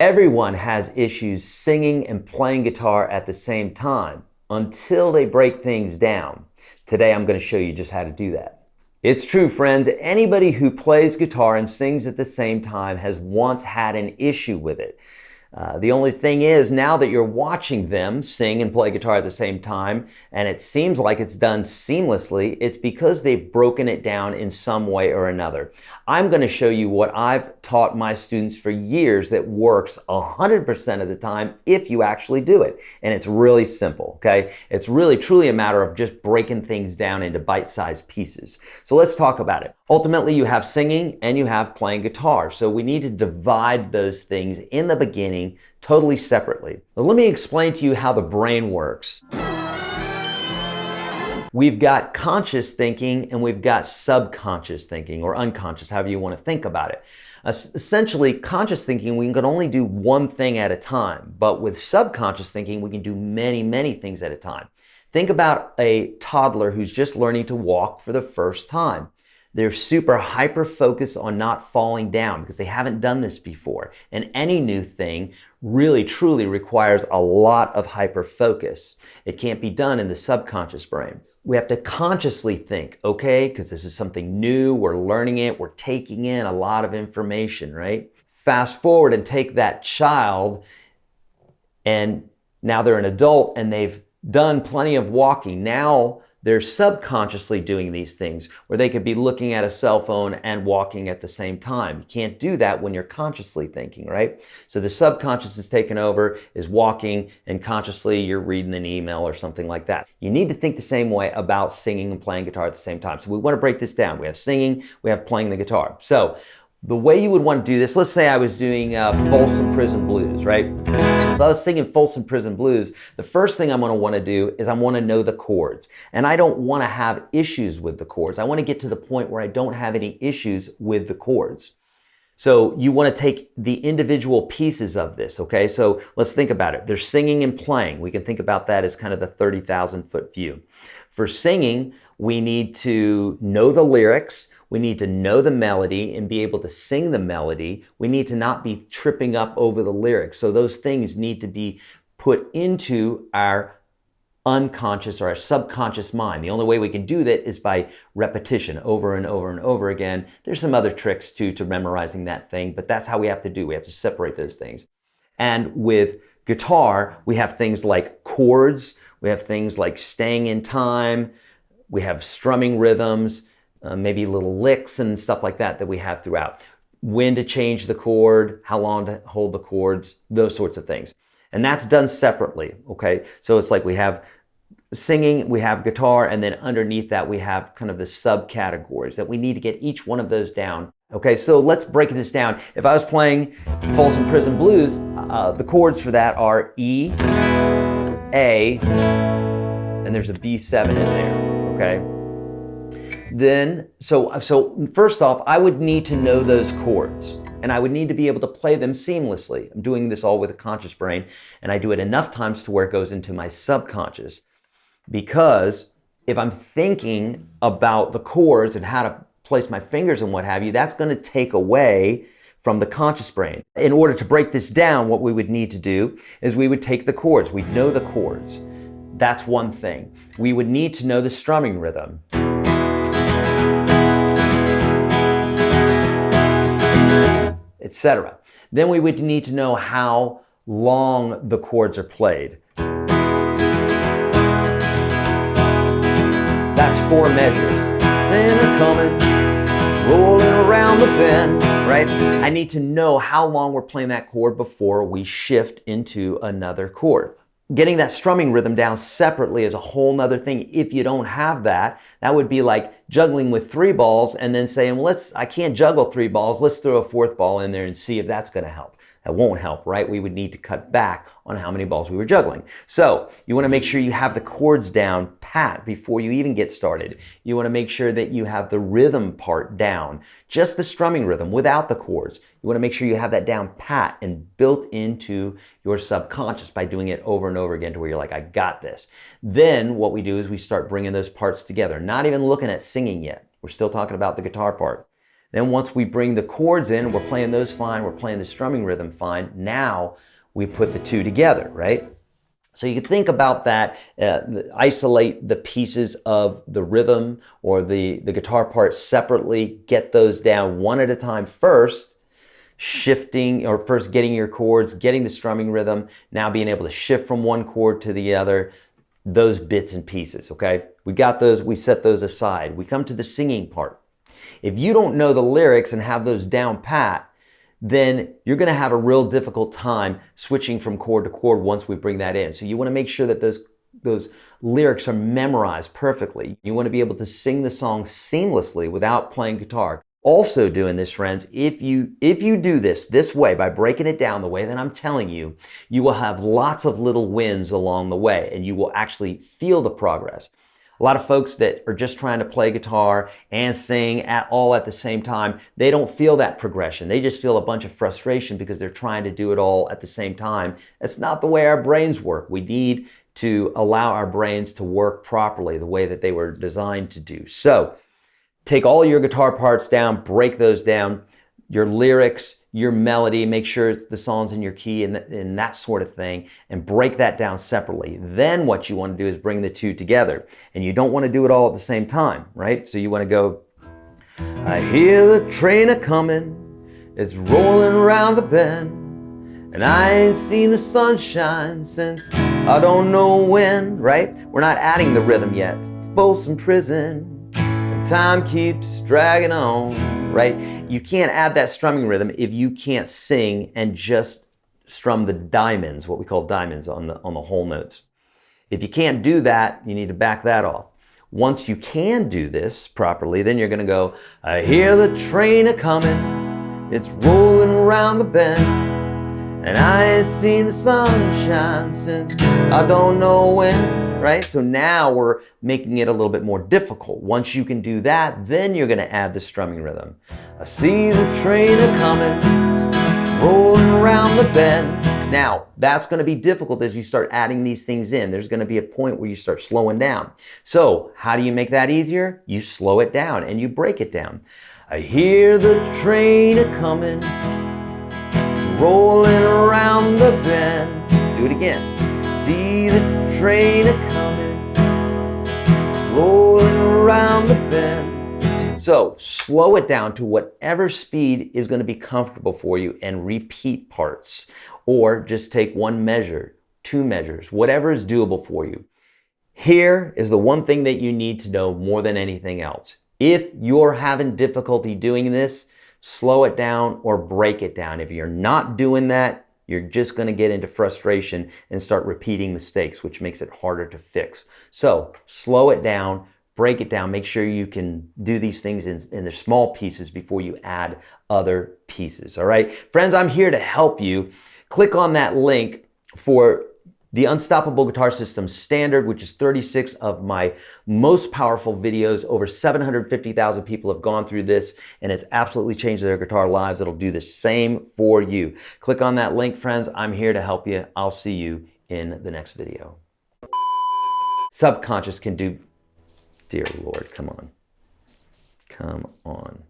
Everyone has issues singing and playing guitar at the same time until they break things down. Today I'm going to show you just how to do that. It's true, friends. Anybody who plays guitar and sings at the same time has once had an issue with it. The only thing is, now that you're watching them sing and play guitar at the same time, and it seems like it's done seamlessly, it's because they've broken it down in some way or another. I'm going to show you what I've taught my students for years that works 100% of the time if you actually do it. And it's really simple, okay? It's really truly a matter of just breaking things down into bite-sized pieces. So let's talk about it. Ultimately, you have singing and you have playing guitar. So we need to divide those things in the beginning totally separately. Now, let me explain to you how the brain works. We've got conscious thinking and we've got subconscious thinking, or unconscious, however you want to think about it. Essentially, conscious thinking, we can only do one thing at a time, but with subconscious thinking, we can do many, many things at a time. Think about a toddler who's just learning to walk for the first time. They're super hyper-focused on not falling down because they haven't done this before. And any new thing really, truly requires a lot of hyper-focus. It can't be done in the subconscious brain. We have to consciously think, okay, because this is something new, we're learning it, we're taking in a lot of information, right? Fast forward and take that child, and now they're an adult and they've done plenty of walking. Now they're subconsciously doing these things where they could be looking at a cell phone and walking at the same time. You can't do that when you're consciously thinking, right? So the subconscious is taken over, is walking, and consciously you're reading an email or something like that. You need to think the same way about singing and playing guitar at the same time. So we want to break this down. We have singing, we have playing the guitar. So the way you would want to do this, let's say I was doing Folsom Prison Blues, right? If I was singing Folsom Prison Blues, the first thing I'm going to want to do is I want to know the chords. And I don't want to have issues with the chords. I want to get to the point where I don't have any issues with the chords. So you want to take the individual pieces of this, okay? So let's think about it. There's singing and playing. We can think about that as kind of the 30,000-foot view. For singing, we need to know the lyrics. We need to know the melody and be able to sing the melody. We need to not be tripping up over the lyrics. So those things need to be put into our unconscious or our subconscious mind. The only way we can do that is by repetition over and over and over again. There's some other tricks too to memorizing that thing, but that's how we have to do. We have to separate those things. And with guitar, we have things like chords. We have things like staying in time. We have strumming rhythms. Maybe little licks and stuff like that we have throughout. When to change the chord, how long to hold the chords, those sorts of things. And that's done separately, okay? So it's like we have singing, we have guitar, and then underneath that we have kind of the subcategories that we need to get each one of those down. Okay, so let's break this down. If I was playing Folsom Prison Blues, the chords for that are E, A, and there's a B7 in there, okay? Then, so first off, I would need to know those chords and I would need to be able to play them seamlessly. I'm doing this all with a conscious brain, and I do it enough times to where it goes into my subconscious, because if I'm thinking about the chords and how to place my fingers and what have you, that's going to take away from the conscious brain. In order to break this down, what we would need to do is we would take the chords. We'd know the chords. That's one thing. We would need to know the strumming rhythm. Etc. Then we would need to know how long the chords are played. That's 4 measures. Santa coming, rolling around the bend, right? I need to know how long we're playing that chord before we shift into another chord. Getting that strumming rhythm down separately is a whole nother thing. If you don't have that, that would be like juggling with 3 balls and then saying, well, I can't juggle 3 balls. Let's throw a 4th ball in there and see if that's going to help. That won't help, right? We would need to cut back on how many balls we were juggling. So you want to make sure you have the chords down pat before you even get started. You want to make sure that you have the rhythm part down, just the strumming rhythm without the chords. You want to make sure you have that down pat and built into your subconscious by doing it over and over again to where you're like, I got this. Then what we do is we start bringing those parts together, not even looking at singing yet. We're still talking about the guitar part. Then once we bring the chords in, we're playing those fine, we're playing the strumming rhythm fine. Now we put the two together, right? So you can think about that, isolate the pieces of the rhythm or the guitar part separately, get those down one at a time first, shifting or first getting your chords, getting the strumming rhythm, now being able to shift from one chord to the other, those bits and pieces, okay? We got those, we set those aside. We come to the singing part. If you don't know the lyrics and have those down pat, then you're going to have a real difficult time switching from chord to chord once we bring that in. So you want to make sure that those lyrics are memorized perfectly. You want to be able to sing the song seamlessly without playing guitar. Also doing this, friends, if you do this way, by breaking it down the way that I'm telling you, you will have lots of little wins along the way and you will actually feel the progress. A lot of folks that are just trying to play guitar and sing all at the same time, they don't feel that progression. They just feel a bunch of frustration because they're trying to do it all at the same time. That's not the way our brains work. We need to allow our brains to work properly the way that they were designed to do. So take all your guitar parts down, break those down, your lyrics, your melody, make sure the song's in your key and that sort of thing, and break that down separately. Then what you want to do is bring the two together. And you don't want to do it all at the same time, right? So you want to go, I hear the train a-comin', it's rolling around the bend, and I ain't seen the sunshine since I don't know when, right? We're not adding the rhythm yet. Folsom Prison, and time keeps dragging on, right? You can't add that strumming rhythm if you can't sing and just strum the diamonds, what we call diamonds on the whole notes. If you can't do that, you need to back that off. Once you can do this properly, then you're going to go, I hear the train a-comin', it's rolling around the bend, and I ain't seen the sunshine since I don't know when, right? So now we're making it a little bit more difficult. Once you can do that, then you're going to add the strumming rhythm. I see the train a-comin', rolling around the bend. Now, that's going to be difficult as you start adding these things in. There's going to be a point where you start slowing down. So how do you make that easier? You slow it down and you break it down. I hear the train a-comin', rolling around the bend. Do it again. See the train a-comin', it's rolling around the bend. So slow it down to whatever speed is going to be comfortable for you and repeat parts. Or just take one measure, two measures, whatever is doable for you. Here is the one thing that you need to know more than anything else. If you're having difficulty doing this, slow it down or break it down. If you're not doing that, you're just going to get into frustration and start repeating mistakes, which makes it harder to fix. So slow it down, break it down. Make sure you can do these things in the small pieces before you add other pieces. All right, friends, I'm here to help you. Click on that link for the Unstoppable Guitar System Standard, which is 36 of my most powerful videos. Over 750,000 people have gone through this and it's absolutely changed their guitar lives. It'll do the same for you. Click on that link, friends. I'm here to help you. I'll see you in the next video. Subconscious can do, dear Lord, come on. Come on.